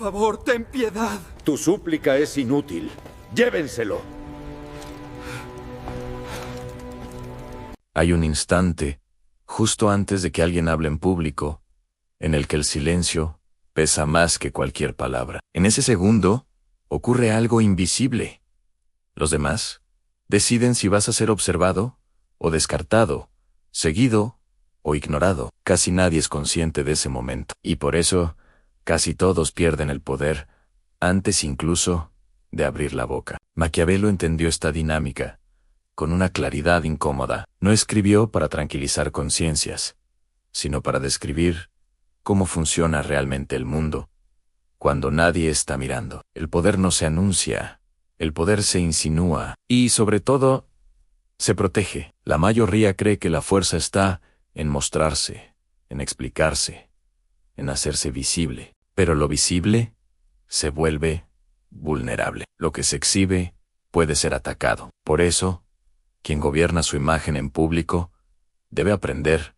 favor, ten piedad. Tu súplica es inútil. ¡Llévenselo! Hay un instante, justo antes de que alguien hable en público, en el que el silencio pesa más que cualquier palabra. En ese segundo, ocurre algo invisible. Los demás deciden si vas a ser observado o descartado, seguido o ignorado. Casi nadie es consciente de ese momento. Y por eso, casi todos pierden el poder, antes incluso de abrir la boca. Maquiavelo entendió esta dinámica con una claridad incómoda. No escribió para tranquilizar conciencias, sino para describir cómo funciona realmente el mundo cuando nadie está mirando. El poder no se anuncia, el poder se insinúa y, sobre todo, se protege. La mayoría cree que la fuerza está en mostrarse, en explicarse, en hacerse visible. Pero lo visible se vuelve vulnerable. Lo que se exhibe puede ser atacado. Por eso, quien gobierna su imagen en público debe aprender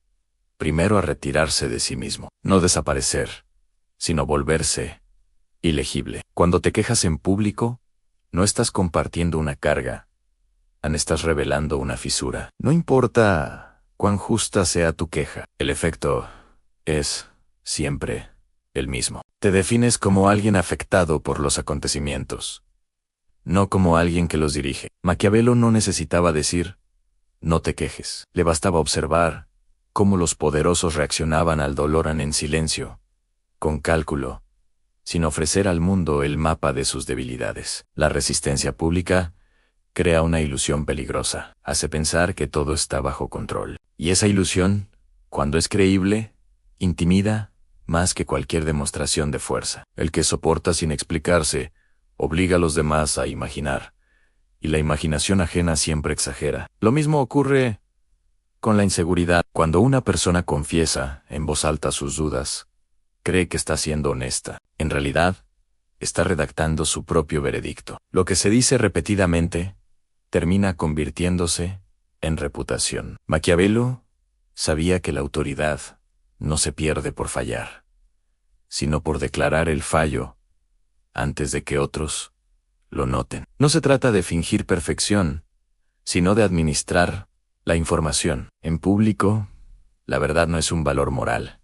primero a retirarse de sí mismo. No desaparecer, sino volverse ilegible. Cuando te quejas en público, no estás compartiendo una carga, estás revelando una fisura. No importa cuán justa sea tu queja, el efecto es siempre el mismo. Te defines como alguien afectado por los acontecimientos, no como alguien que los dirige. Maquiavelo no necesitaba decir, no te quejes. Le bastaba observar cómo los poderosos reaccionaban al dolor en silencio, con cálculo, sin ofrecer al mundo el mapa de sus debilidades. La resistencia pública crea una ilusión peligrosa, hace pensar que todo está bajo control. Y esa ilusión, cuando es creíble, intimida más que cualquier demostración de fuerza. El que soporta sin explicarse obliga a los demás a imaginar, y la imaginación ajena siempre exagera. Lo mismo ocurre con la inseguridad. Cuando una persona confiesa en voz alta sus dudas, cree que está siendo honesta. En realidad, está redactando su propio veredicto. Lo que se dice repetidamente termina convirtiéndose en reputación. Maquiavelo sabía que la autoridad no se pierde por fallar, sino por declarar el fallo antes de que otros lo noten. No se trata de fingir perfección, sino de administrar la información. En público, la verdad no es un valor moral,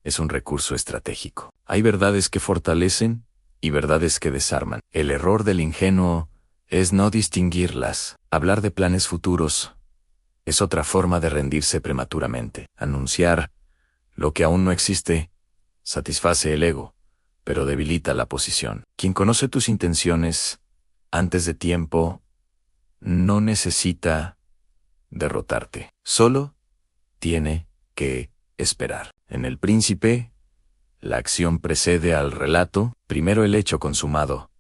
es un recurso estratégico. Hay verdades que fortalecen y verdades que desarman. El error del ingenuo es no distinguirlas. Hablar de planes futuros es otra forma de rendirse prematuramente. Anunciar lo que aún no existe satisface el ego, pero debilita la posición. Quien conoce tus intenciones antes de tiempo no necesita derrotarte. Solo tiene que esperar. En El Príncipe, la acción precede al relato, primero el hecho consumado,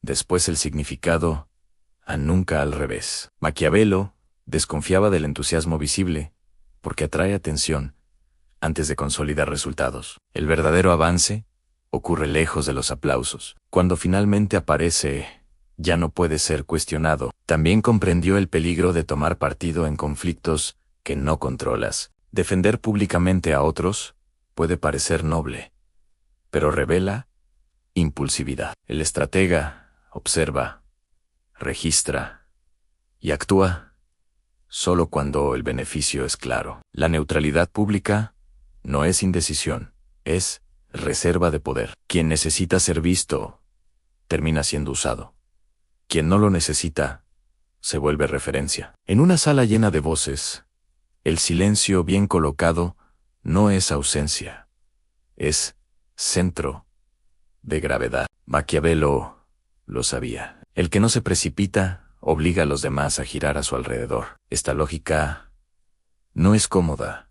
después el significado, nunca al revés. Maquiavelo desconfiaba del entusiasmo visible, porque atrae atención antes de consolidar resultados. El verdadero avance ocurre lejos de los aplausos. Cuando finalmente aparece, ya no puede ser cuestionado. También comprendió el peligro de tomar partido en conflictos que no controlas. Defender públicamente a otros puede parecer noble, pero revela impulsividad. El estratega observa, registra y actúa solo cuando el beneficio es claro. La neutralidad pública no es indecisión, es reserva de poder. Quien necesita ser visto termina siendo usado. Quien no lo necesita se vuelve referencia. En una sala llena de voces, el silencio bien colocado no es ausencia, es centro de gravedad. Maquiavelo lo sabía. El que no se precipita obliga a los demás a girar a su alrededor. Esta lógica no es cómoda,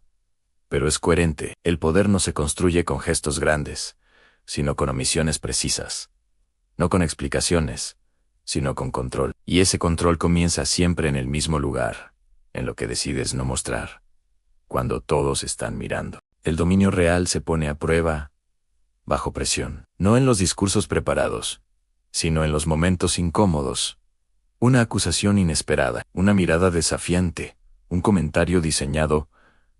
pero es coherente. El poder no se construye con gestos grandes, sino con omisiones precisas. No con explicaciones, sino con control. Y ese control comienza siempre en el mismo lugar, en lo que decides no mostrar, cuando todos están mirando. El dominio real se pone a prueba bajo presión, no en los discursos preparados, sino en los momentos incómodos. Una acusación inesperada, una mirada desafiante, un comentario diseñado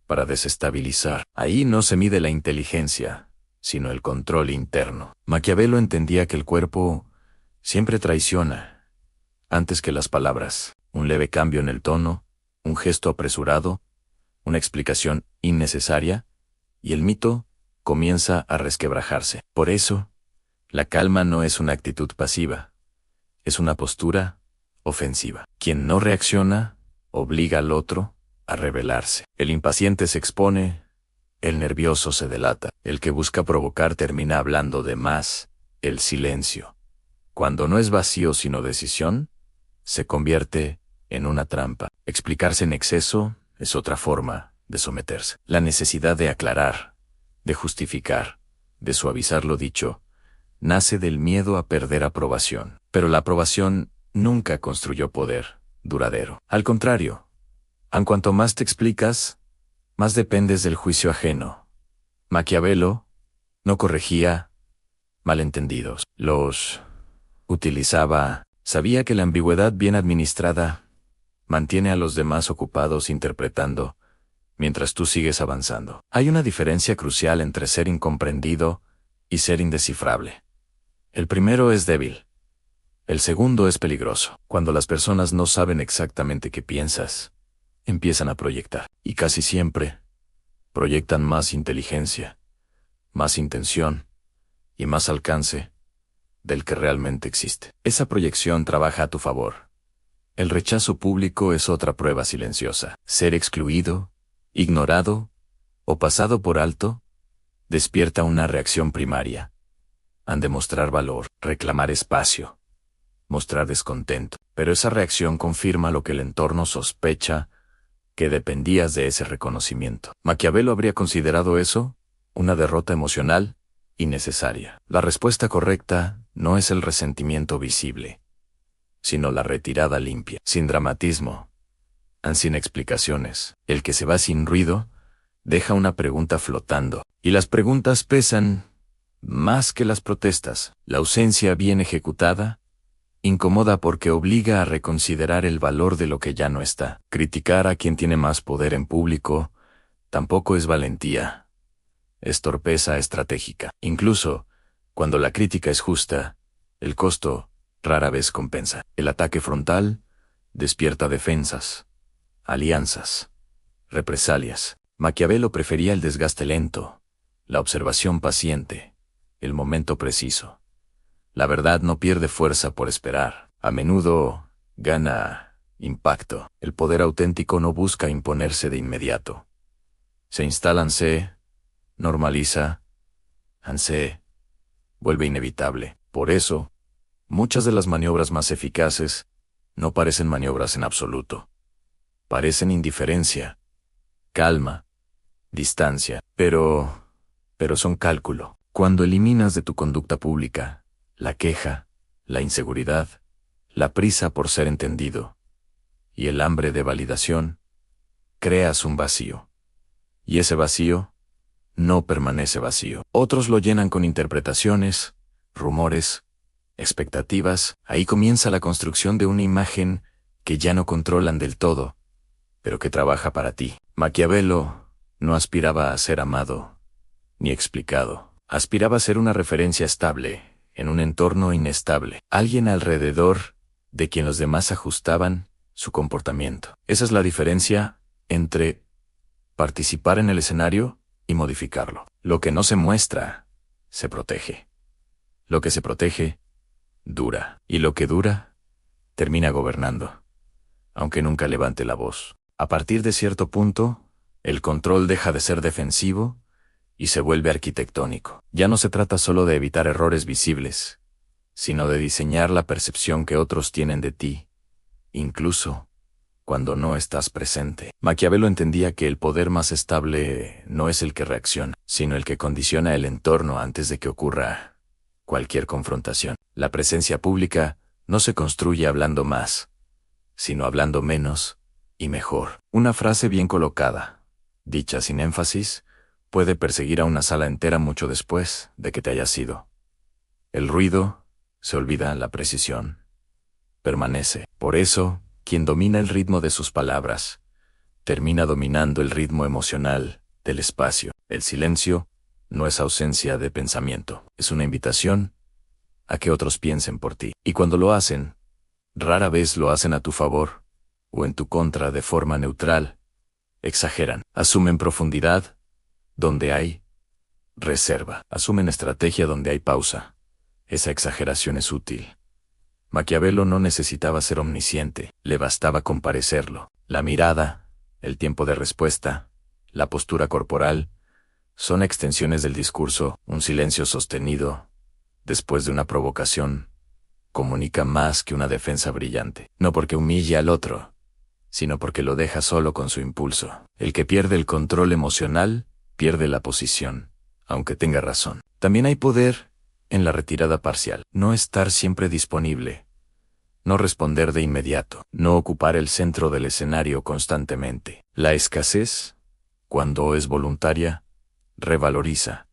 para desestabilizar. Ahí no se mide la inteligencia, sino el control interno. Maquiavelo entendía que el cuerpo siempre traiciona, antes que las palabras. Un leve cambio en el tono, un gesto apresurado, una explicación innecesaria, y el mito comienza a resquebrajarse. Por eso, la calma no es una actitud pasiva, es una postura ofensiva. Quien no reacciona, obliga al otro a rebelarse. El impaciente se expone, el nervioso se delata. El que busca provocar termina hablando de más. El silencio, cuando no es vacío sino decisión, se convierte en una trampa. Explicarse en exceso es otra forma de someterse. La necesidad de aclarar, de justificar, de suavizar lo dicho, nace del miedo a perder aprobación. Pero la aprobación nunca construyó poder duradero. Al contrario, en cuanto más te explicas, más dependes del juicio ajeno. Maquiavelo no corregía malentendidos, los utilizaba. Sabía que la ambigüedad bien administrada mantiene a los demás ocupados interpretando, mientras tú sigues avanzando. Hay una diferencia crucial entre ser incomprendido y ser indescifrable. El primero es débil. El segundo es peligroso. Cuando las personas no saben exactamente qué piensas, empiezan a proyectar. Y casi siempre proyectan más inteligencia, más intención y más alcance del que realmente existe. Esa proyección trabaja a tu favor. El rechazo público es otra prueba silenciosa. Ser excluido, ignorado o pasado por alto despierta una reacción primaria. Han de mostrar valor, reclamar espacio, mostrar descontento. Pero esa reacción confirma lo que el entorno sospecha, que dependías de ese reconocimiento. Maquiavelo habría considerado eso una derrota emocional innecesaria. La respuesta correcta no es el resentimiento visible, sino la retirada limpia, sin dramatismo, sin explicaciones. El que se va sin ruido deja una pregunta flotando, y las preguntas pesan más que las protestas. La ausencia bien ejecutada incomoda porque obliga a reconsiderar el valor de lo que ya no está. Criticar a quien tiene más poder en público tampoco es valentía. Es torpeza estratégica. Incluso, cuando la crítica es justa, el costo rara vez compensa. El ataque frontal despierta defensas, alianzas, represalias. Maquiavelo prefería el desgaste lento, la observación paciente, el momento preciso. La verdad no pierde fuerza por esperar. A menudo gana impacto. El poder auténtico no busca imponerse de inmediato. Se instala, normaliza, vuelve inevitable. Por eso, muchas de las maniobras más eficaces no parecen maniobras en absoluto. Parecen indiferencia, calma, distancia, pero son cálculo. Cuando eliminas de tu conducta pública la queja, la inseguridad, la prisa por ser entendido y el hambre de validación, creas un vacío. Y ese vacío no permanece vacío. Otros lo llenan con interpretaciones, rumores, expectativas. Ahí comienza la construcción de una imagen que ya no controlan del todo, pero que trabaja para ti. Maquiavelo no aspiraba a ser amado ni explicado. Aspiraba a ser una referencia estable en un entorno inestable. Alguien alrededor de quien los demás ajustaban su comportamiento. Esa es la diferencia entre participar en el escenario y modificarlo. Lo que no se muestra, se protege. Lo que se protege, dura. Y lo que dura, termina gobernando, aunque nunca levante la voz. A partir de cierto punto, el control deja de ser defensivo y se vuelve arquitectónico. Ya no se trata solo de evitar errores visibles, sino de diseñar la percepción que otros tienen de ti, incluso cuando no estás presente. Maquiavelo entendía que el poder más estable no es el que reacciona, sino el que condiciona el entorno antes de que ocurra cualquier confrontación. La presencia pública no se construye hablando más, sino hablando menos y mejor. Una frase bien colocada, dicha sin énfasis, puede perseguir a una sala entera mucho después de que te hayas ido. El ruido se olvida, la precisión permanece. Por eso, quien domina el ritmo de sus palabras, termina dominando el ritmo emocional del espacio. El silencio no es ausencia de pensamiento, es una invitación a que otros piensen por ti. Y cuando lo hacen, rara vez lo hacen a tu favor o en tu contra de forma neutral. Exageran, asumen profundidad donde hay reserva, asumen estrategia donde hay pausa. Esa exageración es útil. Maquiavelo no necesitaba ser omnisciente, le bastaba con parecerlo. La mirada, el tiempo de respuesta, la postura corporal, son extensiones del discurso. Un silencio sostenido, después de una provocación, comunica más que una defensa brillante. No porque humille al otro, sino porque lo deja solo con su impulso. El que pierde el control emocional, pierde la posición, aunque tenga razón. También hay poder en la retirada parcial. No estar siempre disponible. No responder de inmediato. No ocupar el centro del escenario constantemente. La escasez, cuando es voluntaria, revaloriza.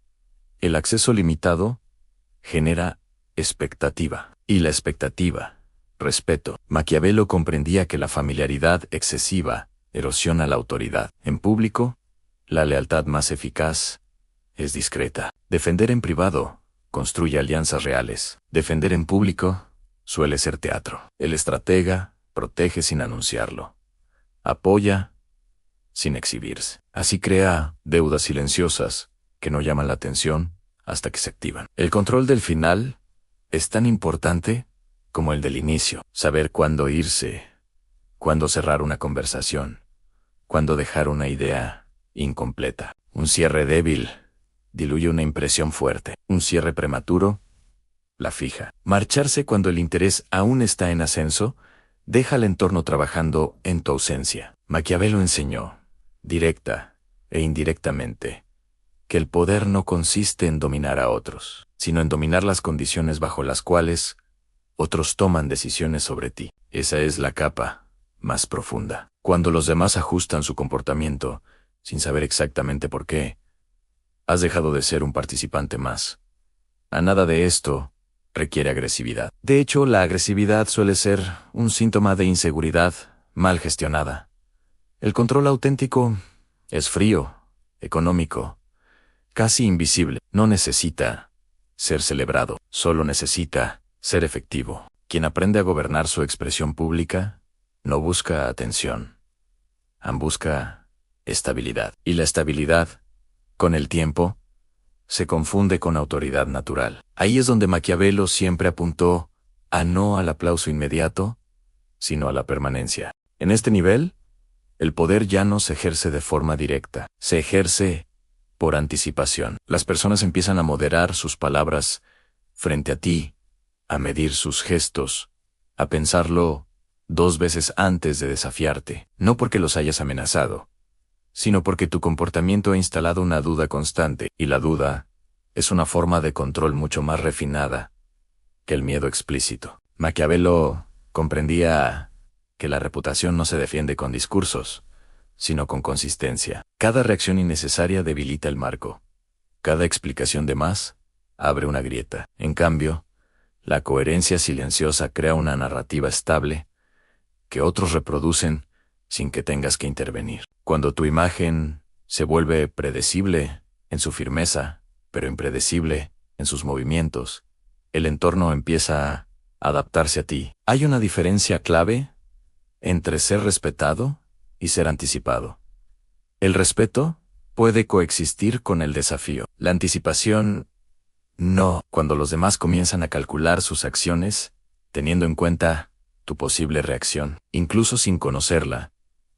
El acceso limitado genera expectativa. Y la expectativa, respeto. Maquiavelo comprendía que la familiaridad excesiva erosiona la autoridad. En público, la lealtad más eficaz es discreta. Defender en privado construye alianzas reales. Defender en público suele ser teatro. El estratega protege sin anunciarlo. Apoya sin exhibirse. Así crea deudas silenciosas que no llaman la atención hasta que se activan. El control del final es tan importante como el del inicio. Saber cuándo irse, cuándo cerrar una conversación, cuándo dejar una idea incompleta. Un cierre débil diluye una impresión fuerte. Un cierre prematuro la fija. Marcharse cuando el interés aún está en ascenso deja al entorno trabajando en tu ausencia. Maquiavelo enseñó, directa e indirectamente, que el poder no consiste en dominar a otros, sino en dominar las condiciones bajo las cuales otros toman decisiones sobre ti. Esa es la capa más profunda. Cuando los demás ajustan su comportamiento, sin saber exactamente por qué, has dejado de ser un participante más. A nada de esto requiere agresividad. De hecho, la agresividad suele ser un síntoma de inseguridad mal gestionada. El control auténtico es frío, económico, casi invisible. No necesita ser celebrado, solo necesita ser efectivo. Quien aprende a gobernar su expresión pública no busca atención, busca estabilidad. Y la estabilidad, con el tiempo, se confunde con autoridad natural. Ahí es donde Maquiavelo siempre apuntó a no al aplauso inmediato, sino a la permanencia. En este nivel, el poder ya no se ejerce de forma directa, se ejerce por anticipación. Las personas empiezan a moderar sus palabras frente a ti, a medir sus gestos, a pensarlo 2 veces antes de desafiarte, no porque los hayas amenazado, sino porque tu comportamiento ha instalado una duda constante, y la duda es una forma de control mucho más refinada que el miedo explícito. Maquiavelo comprendía que la reputación no se defiende con discursos, sino con consistencia. Cada reacción innecesaria debilita el marco. Cada explicación de más abre una grieta. En cambio, la coherencia silenciosa crea una narrativa estable que otros reproducen sin que tengas que intervenir. Cuando tu imagen se vuelve predecible en su firmeza, pero impredecible en sus movimientos, el entorno empieza a adaptarse a ti. Hay una diferencia clave entre ser respetado y ser anticipado. El respeto puede coexistir con el desafío. La anticipación no. Cuando los demás comienzan a calcular sus acciones, teniendo en cuenta tu posible reacción, incluso sin conocerla,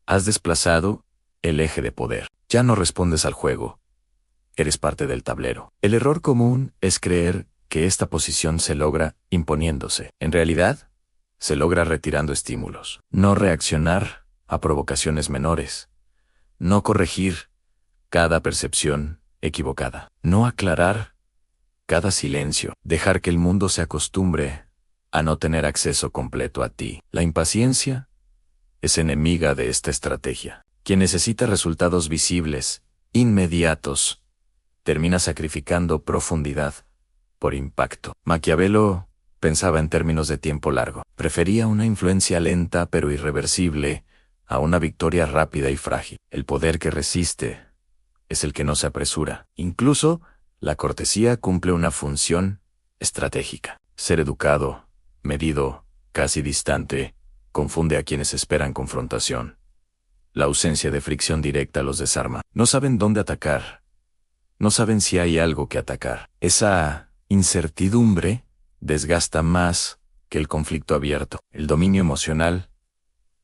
has desplazado el eje de poder. Ya no respondes al juego. Eres parte del tablero. El error común es creer que esta posición se logra imponiéndose. En realidad, se logra retirando estímulos. No reaccionar a provocaciones menores. No corregir cada percepción equivocada. No aclarar cada silencio. Dejar que el mundo se acostumbre a no tener acceso completo a ti. La impaciencia es enemiga de esta estrategia. Quien necesita resultados visibles, inmediatos, termina sacrificando profundidad por impacto. Maquiavelo pensaba en términos de tiempo largo. Prefería una influencia lenta pero irreversible a una victoria rápida y frágil. El poder que resiste es el que no se apresura, incluso La cortesía cumple una función estratégica. Ser educado, medido, casi distante, confunde a quienes esperan confrontación. La ausencia de fricción directa los desarma. No saben dónde atacar. No saben si hay algo que atacar. Esa incertidumbre desgasta más que el conflicto abierto. El dominio emocional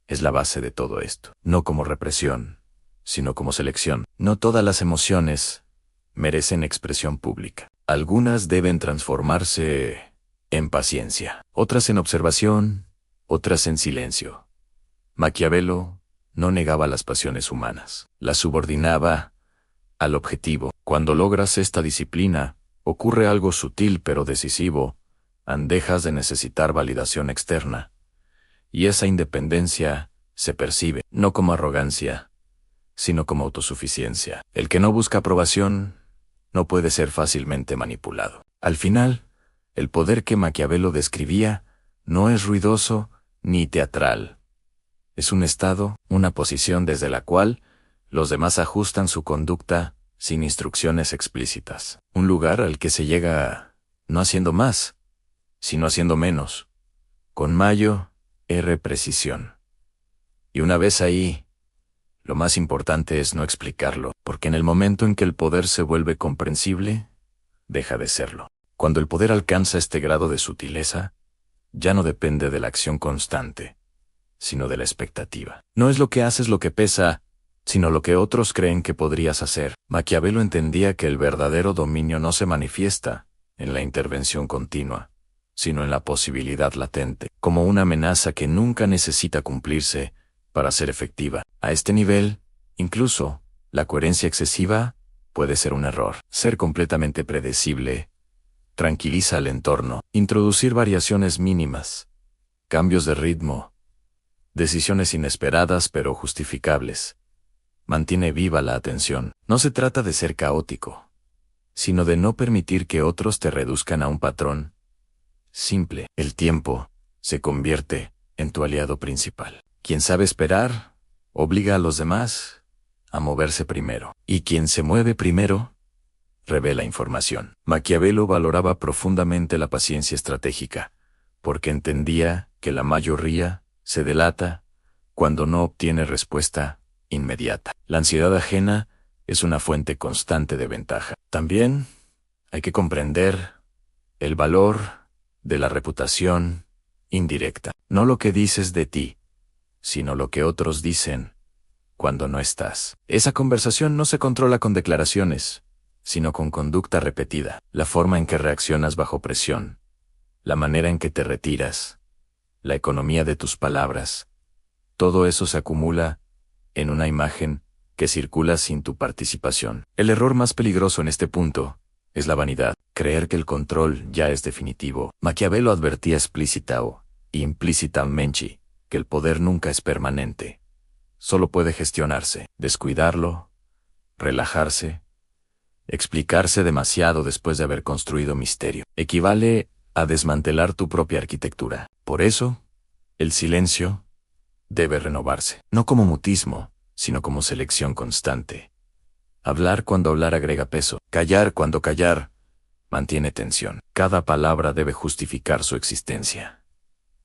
es la base de todo esto. No como represión, sino como selección. No todas las emociones merecen expresión pública. Algunas deben transformarse en paciencia, otras en observación, otras en silencio. Maquiavelo no negaba las pasiones humanas, las subordinaba al objetivo. Cuando logras esta disciplina, ocurre algo sutil pero decisivo. Dejas de necesitar validación externa. Y esa independencia se percibe, no como arrogancia, sino como autosuficiencia. El que no busca aprobación no puede ser fácilmente manipulado. Al final, el poder que Maquiavelo describía no es ruidoso ni teatral. Es un estado, una posición desde la cual los demás ajustan su conducta sin instrucciones explícitas. Un lugar al que se llega no haciendo más, sino haciendo menos. Con Mayo, precisión. Y una vez ahí, lo más importante es no explicarlo, porque en el momento en que el poder se vuelve comprensible, deja de serlo. Cuando el poder alcanza este grado de sutileza, ya no depende de la acción constante, sino de la expectativa. No es lo que haces lo que pesa, sino lo que otros creen que podrías hacer. Maquiavelo entendía que el verdadero dominio no se manifiesta en la intervención continua, sino en la posibilidad latente, como una amenaza que nunca necesita cumplirse para ser efectiva. A este nivel, incluso, la coherencia excesiva puede ser un error. Ser completamente predecible tranquiliza al entorno. Introducir variaciones mínimas, cambios de ritmo, decisiones inesperadas pero justificables, mantiene viva la atención. No se trata de ser caótico, sino de no permitir que otros te reduzcan a un patrón simple. El tiempo se convierte en tu aliado principal. Quien sabe esperar, obliga a los demás a moverse primero. Y quien se mueve primero, revela información. Maquiavelo valoraba profundamente la paciencia estratégica, porque entendía que la mayoría se delata cuando no obtiene respuesta inmediata. La ansiedad ajena es una fuente constante de ventaja. También hay que comprender el valor de la reputación indirecta. No lo que dices de ti, sino lo que otros dicen cuando no estás. Esa conversación no se controla con declaraciones, sino con conducta repetida. La forma en que reaccionas bajo presión, la manera en que te retiras, la economía de tus palabras, todo eso se acumula en una imagen que circula sin tu participación. El error más peligroso en este punto es la vanidad, creer que el control ya es definitivo. Maquiavelo advertía explícita o implícitamente que el poder nunca es permanente. Solo puede gestionarse, descuidarlo, relajarse, explicarse demasiado después de haber construido misterio. Equivale a desmantelar tu propia arquitectura. Por eso, el silencio debe renovarse, no como mutismo, sino como selección constante. Hablar cuando hablar agrega peso, callar cuando callar mantiene tensión. Cada palabra debe justificar su existencia.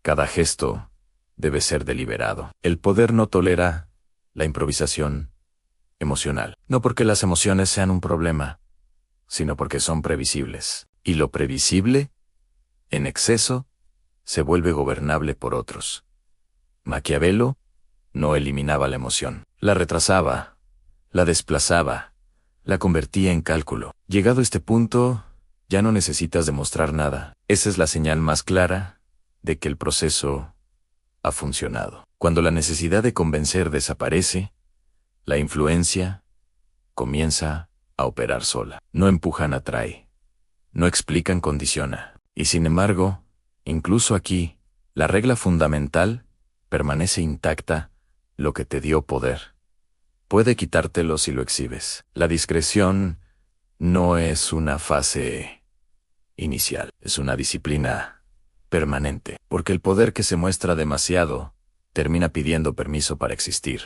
Cada gesto debe ser deliberado. El poder no tolera la improvisación emocional, no porque las emociones sean un problema, sino porque son previsibles. Y lo previsible, en exceso, se vuelve gobernable por otros. Maquiavelo no eliminaba la emoción, la retrasaba, la desplazaba, la convertía en cálculo. Llegado a este punto, ya no necesitas demostrar nada. Esa es la señal más clara de que el proceso ha funcionado. Cuando la necesidad de convencer desaparece, la influencia comienza a operar sola. No empujan, atrae. No explican, condiciona. Y sin embargo, incluso aquí, la regla fundamental permanece intacta: lo que te dio poder puede quitártelo si lo exhibes. La discreción no es una fase inicial, es una disciplina permanente, porque el poder que se muestra demasiado termina pidiendo permiso para existir.